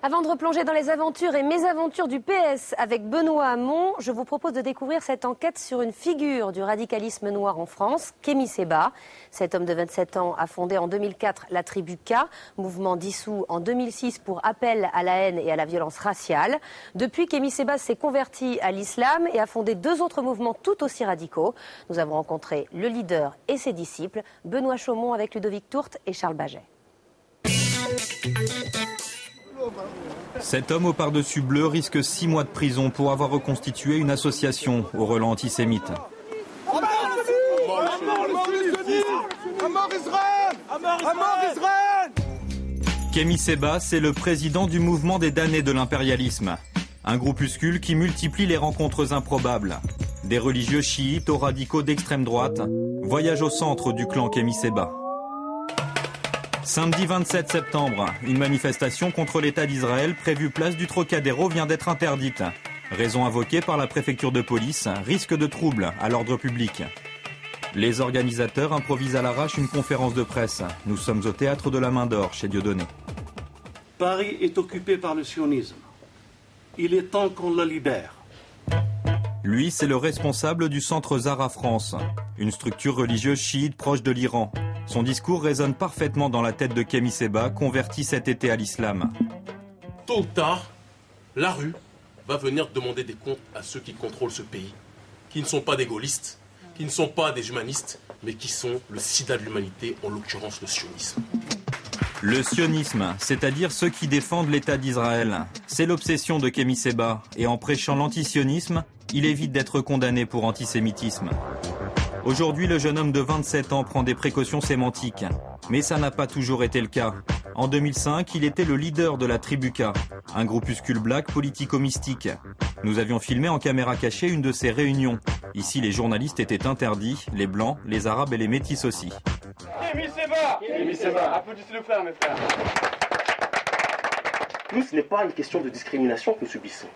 Avant de replonger dans les aventures et mésaventures du PS avec Benoît Hamon, je vous propose de découvrir cette enquête sur une figure du radicalisme noir en France, Kémy Séba. Cet homme de 27 ans a fondé en 2004 la Tribu K, mouvement dissous en 2006 pour appel à la haine et à la violence raciale. Depuis, Kémy Séba s'est converti à l'islam et a fondé 2 autres mouvements tout aussi radicaux. Nous avons rencontré le leader et ses disciples, Benoît Chaumont avec Ludovic Tourte et Charles Baget. Cet homme au pardessus bleu risque 6 mois de prison pour avoir reconstitué une association au relent antisémite. Kémy Séba, c'est le président du mouvement des damnés de l'impérialisme. Un groupuscule qui multiplie les rencontres improbables. Des religieux chiites aux radicaux d'extrême droite voyagent au centre du clan Kémy Séba. Samedi 27 septembre, une manifestation contre l'État d'Israël prévue place du Trocadéro vient d'être interdite. Raison invoquée par la préfecture de police, risque de trouble à l'ordre public. Les organisateurs improvisent à l'arrache une conférence de presse. Nous sommes au théâtre de la Main d'Or, chez Dieudonné. Paris est occupé par le sionisme. Il est temps qu'on le libère. Lui, c'est le responsable du Centre Zahra France, une structure religieuse chiite proche de l'Iran. Son discours résonne parfaitement dans la tête de Kémy Séba, converti cet été à l'islam. Tôt ou tard, la rue va venir demander des comptes à ceux qui contrôlent ce pays, qui ne sont pas des gaullistes, qui ne sont pas des humanistes, mais qui sont le sida de l'humanité, en l'occurrence le sionisme. Le sionisme, c'est-à-dire ceux qui défendent l'État d'Israël. C'est l'obsession de Kémy Séba, et en prêchant l'antisionisme, il évite d'être condamné pour antisémitisme. Aujourd'hui, le jeune homme de 27 ans prend des précautions sémantiques. Mais ça n'a pas toujours été le cas. En 2005, il était le leader de la Tribu K, un groupuscule black politico-mystique. Nous avions filmé en caméra cachée une de ces réunions. Ici, les journalistes étaient interdits, les blancs, les arabes et les métis aussi. Kémy Séba ! Kémy Séba ! Applaudissez-le frère, mes frères. Nous, ce n'est pas une question de discrimination que nous subissons.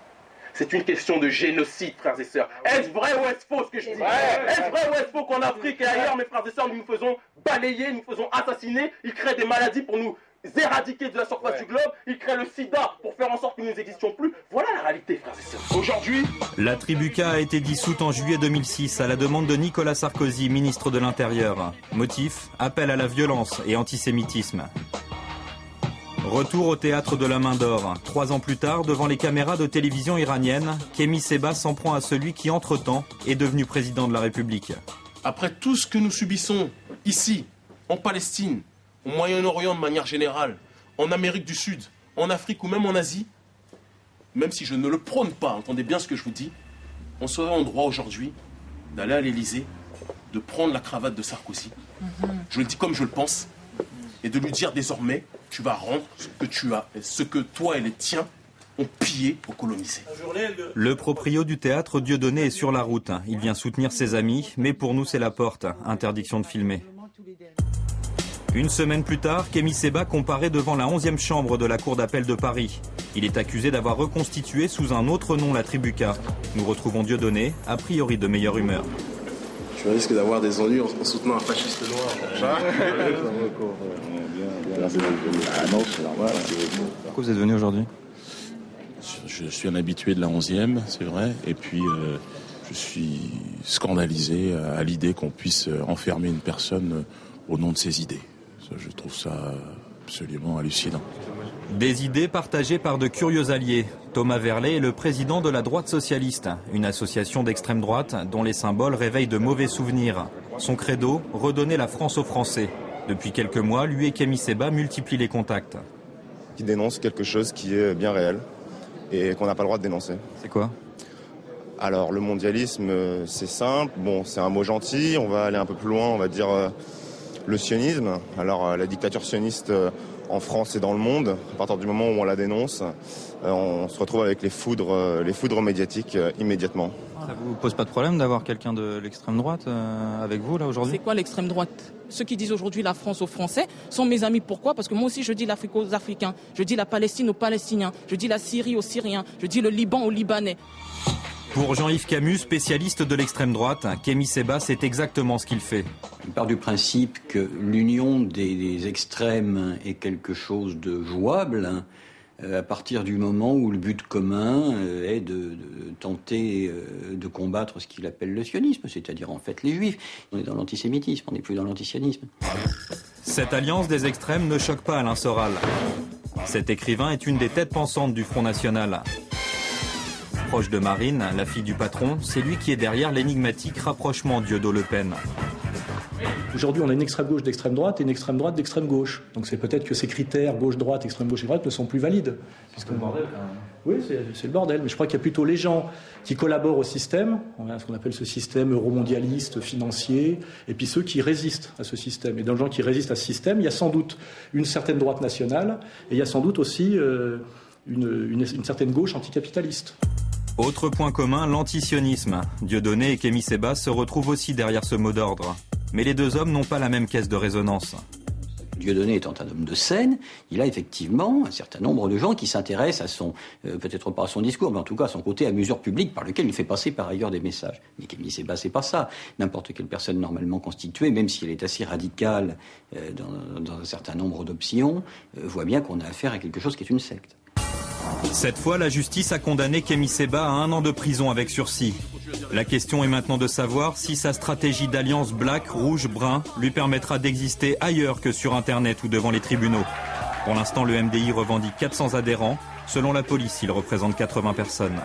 C'est une question de génocide, frères et sœurs. Est-ce vrai ou est-ce faux ce que je dis? Est-ce vrai ou est-ce faux qu'en Afrique et ailleurs, mes frères et sœurs, nous nous faisons balayer, nous nous faisons assassiner, ils créent des maladies pour nous éradiquer de la surface du globe, ils créent le sida pour faire en sorte que nous n'existions plus. Voilà la réalité, frères et sœurs. Aujourd'hui, la Tribu K a été dissoute en juillet 2006 à la demande de Nicolas Sarkozy, ministre de l'Intérieur. Motif, appel à la violence et antisémitisme. Retour au théâtre de la Main d'Or. 3 ans plus tard, devant les caméras de télévision iranienne, Kémy Séba s'en prend à celui qui, entre-temps, est devenu président de la République. Après tout ce que nous subissons ici, en Palestine, au Moyen-Orient de manière générale, en Amérique du Sud, en Afrique ou même en Asie, même si je ne le prône pas, entendez bien ce que je vous dis, on serait en droit aujourd'hui d'aller à l'Élysée, de prendre la cravate de Sarkozy, je le dis comme je le pense, et de lui dire désormais, tu vas rendre ce que tu as, et ce que toi et les tiens ont pillé ou colonisé. Le proprio du théâtre Dieudonné est sur la route. Il vient soutenir ses amis, mais pour nous c'est la porte. Interdiction de filmer. Une semaine plus tard, Kémy Séba comparaît devant la 11e chambre de la Cour d'appel de Paris. Il est accusé d'avoir reconstitué sous un autre nom la Tribu K. Nous retrouvons Dieudonné, a priori de meilleure humeur. Tu risques d'avoir des ennuis en soutenant un fasciste noir. Pourquoi vous êtes venu aujourd'hui? Je suis un habitué de la 11e, c'est vrai, et puis je suis scandalisé à l'idée qu'on puisse enfermer une personne au nom de ses idées. Je trouve ça absolument hallucinant. Des idées partagées par de curieux alliés. Thomas Verlet est le président de la droite socialiste, une association d'extrême droite dont les symboles réveillent de mauvais souvenirs. Son credo, redonner la France aux Français. Depuis quelques mois, lui et Kémy Séba multiplient les contacts. Qui dénonce quelque chose qui est bien réel et qu'on n'a pas le droit de dénoncer. C'est quoi? Alors le mondialisme, c'est simple, bon, c'est un mot gentil, on va aller un peu plus loin, on va dire le sionisme. Alors la dictature sioniste en France et dans le monde, à partir du moment où on la dénonce, on se retrouve avec les foudres médiatiques immédiatement. Ça vous pose pas de problème d'avoir quelqu'un de l'extrême droite avec vous là aujourd'hui? C'est quoi l'extrême droite? Ceux qui disent aujourd'hui la France aux Français sont mes amis. Pourquoi? Parce que moi aussi je dis l'Afrique aux Africains, je dis la Palestine aux Palestiniens, je dis la Syrie aux Syriens, je dis le Liban aux Libanais. Pour Jean-Yves Camus, spécialiste de l'extrême droite, Kémy Séba, c'est exactement ce qu'il fait. Il part du principe que l'union des extrêmes est quelque chose de jouable à partir du moment où le but commun est de tenter de combattre ce qu'il appelle le sionisme, c'est-à-dire en fait les juifs. On est dans l'antisémitisme, on n'est plus dans l'antisionisme. Cette alliance des extrêmes ne choque pas Alain Soral. Cet écrivain est une des têtes pensantes du Front National. Proche de Marine, la fille du patron, c'est lui qui est derrière l'énigmatique rapprochement Dieudo-Le Pen. Aujourd'hui, on a une extrême gauche d'extrême droite et une extrême droite d'extrême gauche. Donc c'est peut-être que ces critères gauche-droite, extrême gauche et droite ne sont plus valides. C'est le bordel quand même. Oui, c'est le bordel. Mais je crois qu'il y a plutôt les gens qui collaborent au système, ce qu'on appelle ce système euromondialiste, financier, et puis ceux qui résistent à ce système. Et dans les gens qui résistent à ce système, il y a sans doute une certaine droite nationale et il y a sans doute aussi une certaine gauche anticapitaliste. Autre point commun, l'antisionisme. Dieudonné et Kémy Séba se retrouvent aussi derrière ce mot d'ordre. Mais les deux hommes n'ont pas la même caisse de résonance. Dieudonné étant un homme de scène, il a effectivement un certain nombre de gens qui s'intéressent à son, peut-être pas à son discours, mais en tout cas à son côté à mesure publique par lequel il fait passer par ailleurs des messages. Mais Kémy Séba, c'est pas ça. N'importe quelle personne normalement constituée, même si elle est assez radicale dans un certain nombre d'options, voit bien qu'on a affaire à quelque chose qui est une secte. Cette fois, la justice a condamné Kémy Séba à 1 an de prison avec sursis. La question est maintenant de savoir si sa stratégie d'alliance black, rouge, brun lui permettra d'exister ailleurs que sur Internet ou devant les tribunaux. Pour l'instant, le MDI revendique 400 adhérents. Selon la police, il représente 80 personnes.